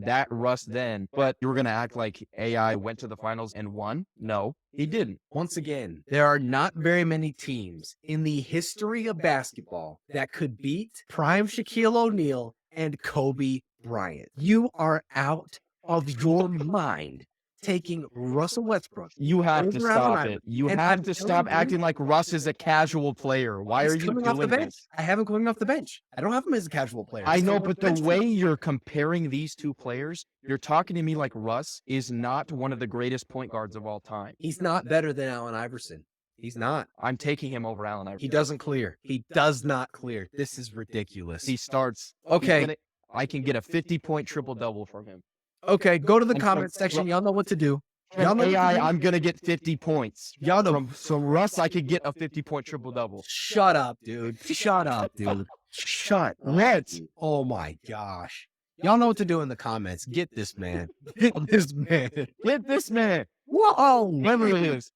that Russ then, but you were going to act like AI went to the finals and won? No, he didn't. Once again, there are not very many teams in the history of basketball that could beat prime Shaquille O'Neal and Kobe Bryant. You are out of your mind taking Russell Westbrook. You have to Over Allen stop Iverson. it. You And have I'm to telling stop you- acting like Russ is a casual player. Why He's are you coming off the doing bench. this? I have him coming off the bench. I don't have him as a casual player. I He's know, coming off but the bench. way you're comparing these two players, you're talking to me like Russ is not one of the greatest point guards of all time. He's not better than Allen Iverson. He's not. I'm taking him over Allen Iverson. He doesn't clear. He does not clear. This is ridiculous. He starts. Okay. I can get a 50-point triple-double from him. Okay, go to the And comment from- section. Y'all know what to do. Y'all From know what to AI, do. I'm going to get 50 points. Y'all know. From Russ, I could get a 50-point triple-double. Shut up, dude. Shut up, dude. Shut What? up. Oh my gosh. Y'all know what to do in the comments. Get this man. Get this man. Get this man. Whoa. Whatever it is.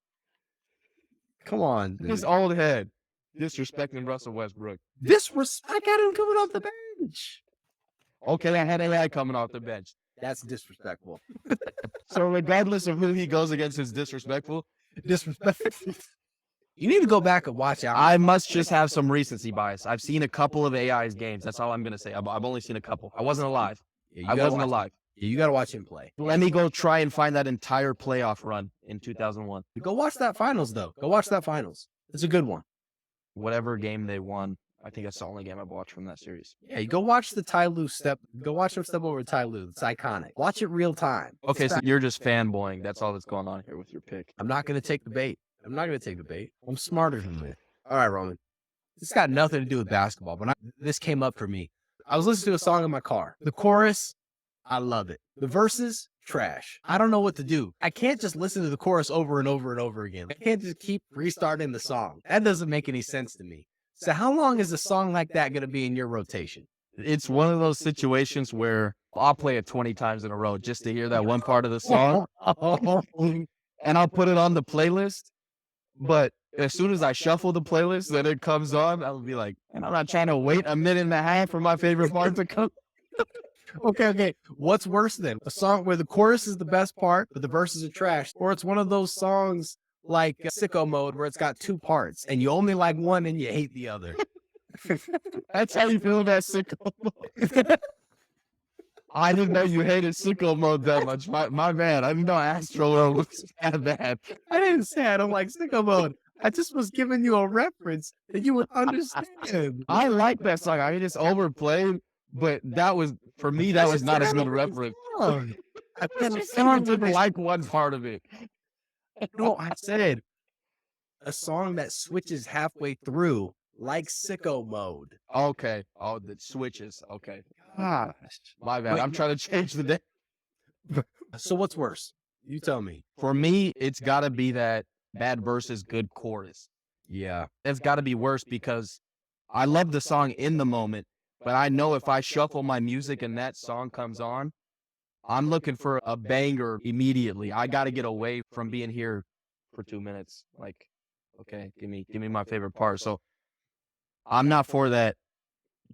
Come on. Dude. His old head. Disrespecting Russell Westbrook. I got him coming off the bench. Okay, I had AI coming off the bench. That's disrespectful. So regardless of who he goes against is disrespectful, Disrespectful. You need to go back and watch out. I must just have some recency bias. I've seen a couple of AI's games. That's all I'm going to say. I've only seen a couple. I wasn't alive. Yeah, I wasn't alive. You got to watch him play. Let me go try and find that entire playoff run in 2001. Go watch that finals, though. Go watch that finals. It's a good one. Whatever game they won, I think that's the only game I've watched from that series. Yeah, you go watch the Ty Lue step. Go watch him step over Ty Lue. It's iconic. Watch it real time. Okay, so you're just fanboying. That's all that's going on here with your pick. I'm not going to take the bait. I'm not going to take the bait. I'm smarter than this. All right, Roman. This got nothing to do with basketball, but this came up for me. I was listening to a song in my car. The chorus, I love it. The verses, trash. I don't know what to do. I can't just listen to the chorus over and over and over again. I can't just keep restarting the song. That doesn't make any sense to me. So how long is a song like that going to be in your rotation? It's one of those situations where I'll play it 20 times in a row just to hear that one part of the song, and I'll put it on the playlist. But as soon as I shuffle the playlist, then it comes on, I'll be like, and I'm not trying to wait a minute and a half for my favorite part to come. Okay. What's worse then? A song where the chorus is the best part, but the verses are trash, or it's one of those songs like Sicko Mode where it's got two parts and you only like one and you hate the other. That's how you feel about sicko mode. I didn't know you hated sicko mode that much. My bad. I didn't know Astro World was that bad. I didn't say I don't like Sicko Mode. I just was giving you a reference that you would understand. I like that song. I mean, it's overplayed, but that was, for me, that was not a good reference. I Someone didn't like one part of it. No, I said a song that switches halfway through, like Sicko Mode. Okay. Oh, the switches. Okay. My bad. I'm trying to change the day. So what's worse? You tell me. For me, it's got to be that bad versus good chorus. Yeah. It's got to be worse because I love the song in the moment, but I know if I shuffle my music and that song comes on, I'm looking for a banger immediately. I got to get away from being here for 2 minutes. Like, okay, give me my favorite part. So I'm not for that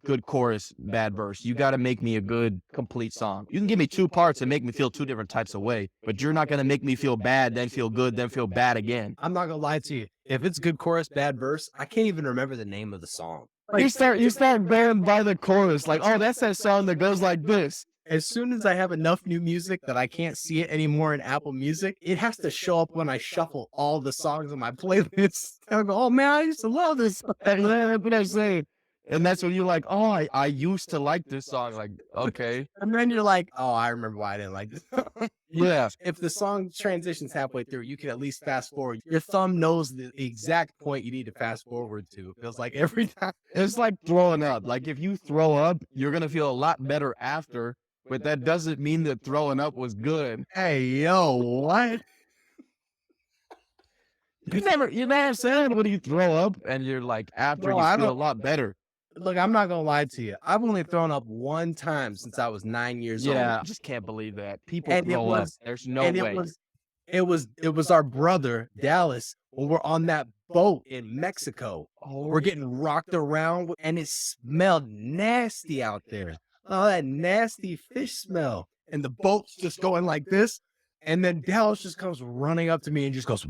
good chorus, bad verse. You got to make me a good, complete song. You can give me two parts and make me feel two different types of way, but you're not going to make me feel bad, then feel good, then feel bad again. I'm not gonna lie to you. If it's good chorus, bad verse, I can't even remember the name of the song. You start banned by the chorus, like, oh, that's that song that goes like this. As soon as I have enough new music that I can't see it anymore in Apple Music, it has to show up when I shuffle all the songs in my playlist. I go, oh man, I used to love this. That's what I'm saying. And that's when you're like, oh, I used to like this song. Like, okay. And then you're like, oh, I remember why I didn't like this. Yeah. If the song transitions halfway through, you can at least fast forward. Your thumb knows the exact point you need to fast forward to. It feels like every time. It's like throwing up. Like, if you throw up, you're going to feel a lot better after, but that doesn't mean that throwing up was good. Hey, yo, what? You never said when you throw up and you're like, after Bro, you I feel a don't- lot better. Look, I'm not gonna lie to you. I've only thrown up one time since I was 9 years old. Yeah. I just can't believe that. People And it throw up. was- There's no and way. it was our brother Dallas when we're on that boat in Mexico. We're getting rocked around and it smelled nasty out there. Oh, that nasty fish smell. and the boat's just going like this. And then Dallas just comes running up to me and just goes,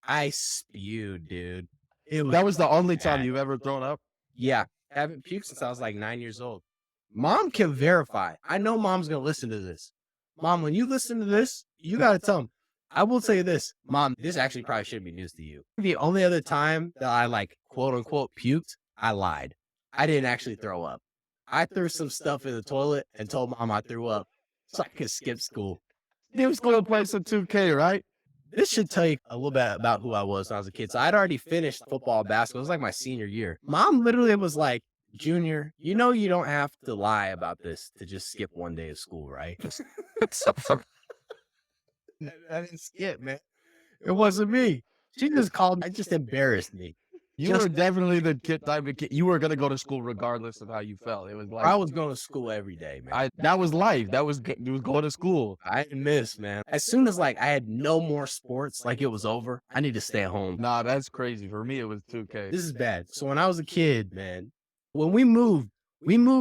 I spewed, dude. That was the only time bad. you've ever thrown up? Yeah, I haven't puked since I was like 9 years old. Mom can verify. I know mom's going to listen to this. Mom, when you listen to this, you got to tell them. I will tell you this, Mom, this actually probably shouldn't be news to you. The only other time that I like quote unquote puked, I lied. I didn't actually throw up. I threw some stuff in the toilet and told Mom I threw up so I could skip school. You was going to play some 2K, right? This should tell you a little bit about who I was when I was a kid. So I'd already finished football, basketball. It was like my senior year. Mom literally was like, Junior, you know you don't have to lie about this to just skip one day of school, right? I didn't skip, man. It wasn't me. She just called me. It just embarrassed me. You were definitely the type of kid. You were going to go to school regardless of how you felt. It was like I was going to school every day, man. that was life. You was going to school. I didn't miss, man. As soon as like I had no more sports, like it was over, I need to stay at home. Nah, that's crazy. For me, it was 2K. This is bad. So when I was a kid, man, when we moved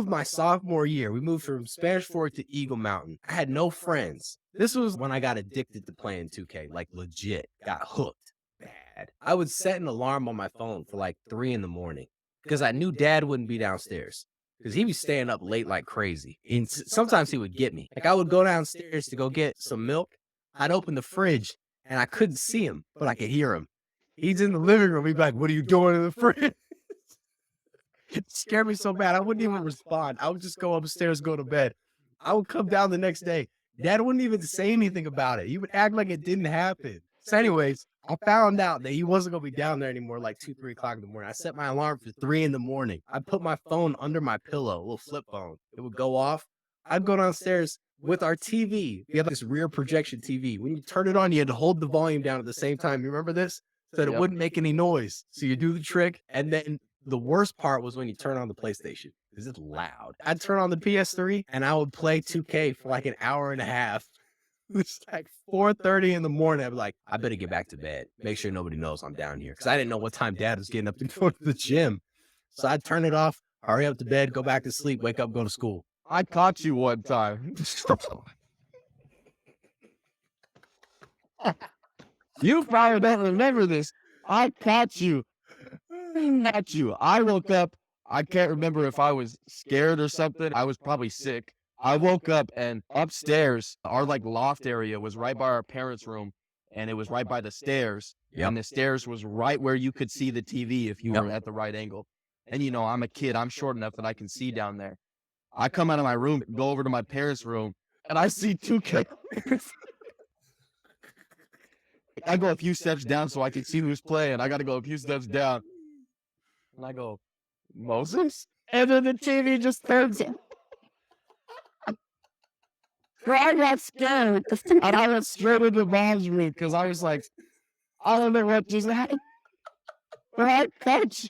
my sophomore year. We moved from Spanish Fork to Eagle Mountain. I had no friends. This was when I got addicted to playing 2K, like legit, got hooked bad. I would set an alarm on my phone for like 3 a.m. because I knew Dad wouldn't be downstairs because he'd be staying up late like crazy. And sometimes he would get me. Like I would go downstairs to go get some milk. I'd open the fridge and I couldn't see him, but I could hear him. He's in the living room. He'd be like, "What are you doing in the fridge?" It scared me so bad. I wouldn't even respond. I would just go upstairs, go to bed. I would come down the next day. Dad wouldn't even say anything about it. He would act like it didn't happen. So anyways, I found out that he wasn't going to be down there anymore like 2, 3 o'clock in the morning. I set my alarm for 3 a.m. I put my phone under my pillow, a little flip phone. It would go off. I'd go downstairs with our TV. We have this rear projection TV. When you turn it on, you had to hold the volume down at the same time. You remember this? So that it wouldn't make any noise. So you do the trick, and then the worst part was when you turn on the PlayStation because it's loud. I'd turn on the PS3 and I would play 2K for like an hour and a half. It's like 4:30 in the morning. I'd be like, I better get back to bed. Make sure nobody knows I'm down here because I didn't know what time Dad was getting up to go to the gym. So I'd turn it off, hurry up to bed, go back to sleep, wake up, go to school. I caught you one time. You probably don't remember this. I caught you. At you. I woke up. I can't remember if I was scared or something. I was probably sick. I woke up and upstairs, our like loft area was right by our parents' room, and it was right by the stairs. Yep. And the stairs was right where you could see the TV if you were at the right angle. And you know, I'm a kid. I'm short enough that I can see down there. I come out of my room, go over to my parents' room, and I see 2K. I go a few steps down so I can see who's playing. I got to go a few steps down. And I go, Moses? And then the TV just turns. I got scared. And I went straight into mom's room because I was like, I don't know what just happened. Right, coach?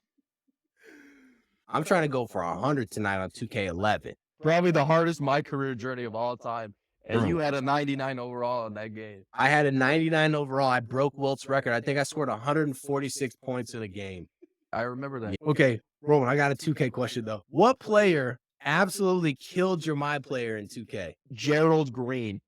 I'm trying to go for 100 tonight on 2K11. Probably the hardest my career journey of all time. And you had a 99 overall in that game. I had a 99 overall. I broke Wilt's record. I think I scored 146 points in a game. I remember that. Okay, Roman, I got a 2K question, though. What player absolutely killed your My Player in 2K? Gerald Green.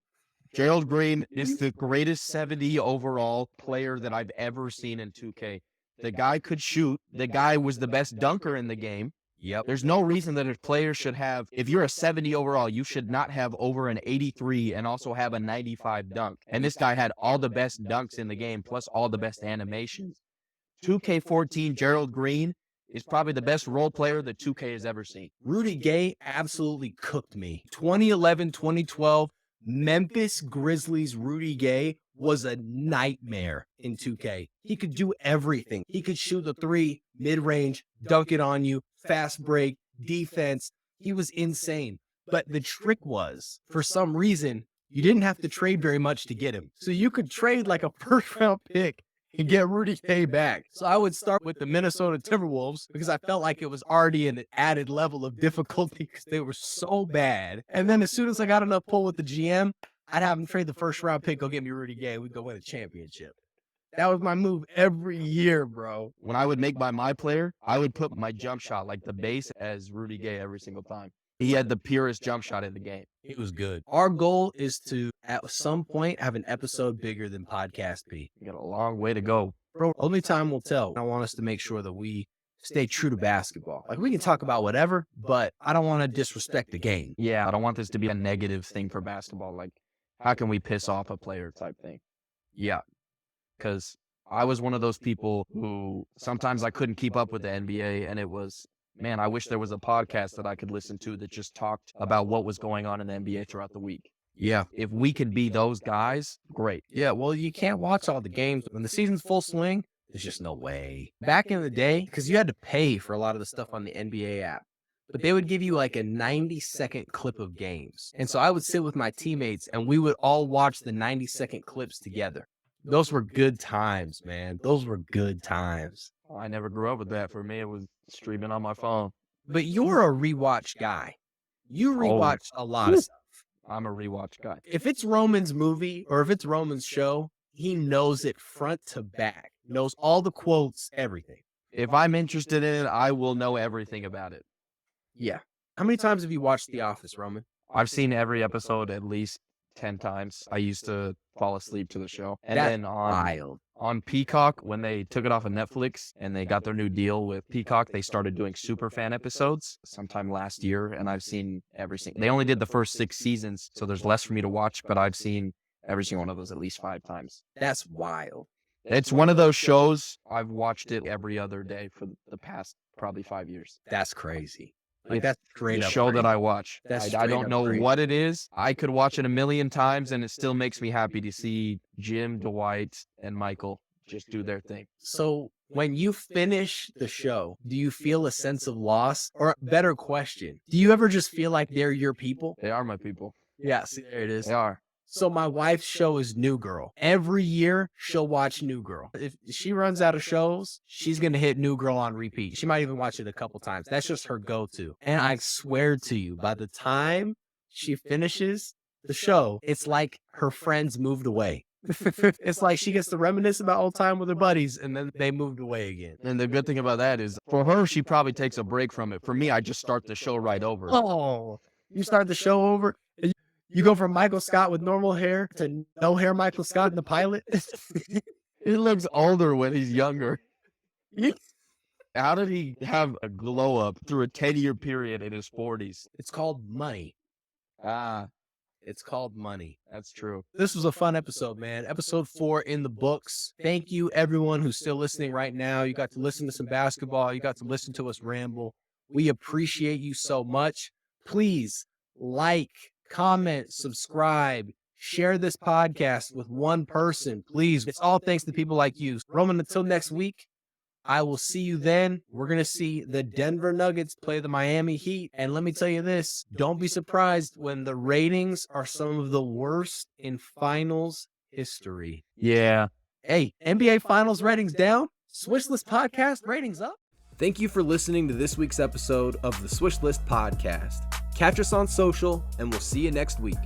Gerald Green is the greatest 70 overall player that I've ever seen in 2K. The guy could shoot. The guy was the best dunker in the game. Yep. There's no reason that a player should have, if you're a 70 overall, you should not have over an 83 and also have a 95 dunk. And this guy had all the best dunks in the game, plus all the best animations. 2K14 Gerald Green is probably the best role player that 2K has ever seen. Rudy Gay absolutely cooked me. 2011, 2012, Memphis Grizzlies Rudy Gay was a nightmare in 2K. He could do everything. He could shoot the 3, mid-range, dunk it on you, fast break, defense. He was insane. But the trick was, for some reason, you didn't have to trade very much to get him. So you could trade like a first-round pick and get Rudy Gay back. So I would start with the Minnesota Timberwolves because I felt like it was already an added level of difficulty because they were so bad. And then as soon as I got enough pull with the GM, I'd have him trade the first-round pick, go get me Rudy Gay. We'd go win a championship. That was my move every year, bro. When I would make my player, I would put my jump shot, like the base, as Rudy Gay every single time. He had the purest jump shot in the game. It was good. Our goal is to, at some point, have an episode bigger than Podcast P. We got a long way to go. Bro, only time will tell. I want us to make sure that we stay true to basketball. Like, we can talk about whatever, but I don't want to disrespect the game. Yeah, I don't want this to be a negative thing for basketball. Like, how can we piss off a player type thing? Yeah, because I was one of those people who sometimes I couldn't keep up with the NBA, and it was, man, I wish there was a podcast that I could listen to that just talked about what was going on in the NBA throughout the week. Yeah. If we could be those guys, great. Yeah, well, you can't watch all the games. When the season's full swing, there's just no way. Back in the day, because you had to pay for a lot of the stuff on the NBA app, but they would give you like a 90-second clip of games. And so I would sit with my teammates and we would all watch the 90-second clips together. Those were good times, man. Those were good times. I never grew up with that. For me, it was streaming on my phone. But you're a rewatch guy. You rewatch a lot of stuff. I'm a rewatch guy. If it's Roman's movie or if it's Roman's show, he knows it front to back. Knows all the quotes, everything. If I'm interested in it, I will know everything about it. Yeah. How many times have you watched The Office, Roman? I've seen every episode at least 10 times. I used to fall asleep to the show. And That's then wild. on Peacock, when they took it off of Netflix and they got their new deal with Peacock, they started doing Superfan episodes sometime last year, and I've seen every single. They only did the first 6 seasons, so there's less for me to watch, but I've seen every single one of those at least 5 times. That's wild. It's one of those shows, I've watched it every other day for the past probably 5 years. That's crazy. Like, It's that's straight the up show that crazy. I watch. That's I straight don't up know crazy. what it is. I could watch it a million times, and it still makes me happy to see Jim, Dwight, and Michael just do their thing. So when you finish the show, do you feel a sense of loss? Or better question, do you ever just feel like they're your people? They are my people. Yeah, see, there it is. They are. So my wife's show is New Girl. Every year, she'll watch New Girl. If she runs out of shows, she's going to hit New Girl on repeat. She might even watch it a couple times. That's just her go-to. And I swear to you, by the time she finishes the show, it's like her friends moved away. It's like she gets to reminisce about old time with her buddies, and then they moved away again. And the good thing about that is, for her, she probably takes a break from it. For me, I just start the show right over. Oh, you start the show over? You go from Michael Scott with normal hair to no hair Michael Scott in the pilot? He looks older when he's younger. How did he have a glow up through a 10-year period in his 40s? It's called money. It's called money. That's true. This was a fun episode, man. Episode 4 in the books. Thank you, everyone who's still listening right now. You got to listen to some basketball. You got to listen to us ramble. We appreciate you so much. Please like, comment, subscribe, share this podcast with one person, please. It's all thanks to people like you. Roman, until next week, I will see you then. We're going to see the Denver Nuggets play the Miami Heat. And let me tell you this, don't be surprised when the ratings are some of the worst in finals history. Yeah. Hey, NBA Finals ratings down, Swish List Podcast ratings up. Thank you for listening to this week's episode of the Swish List Podcast. Catch us on social, and we'll see you next week.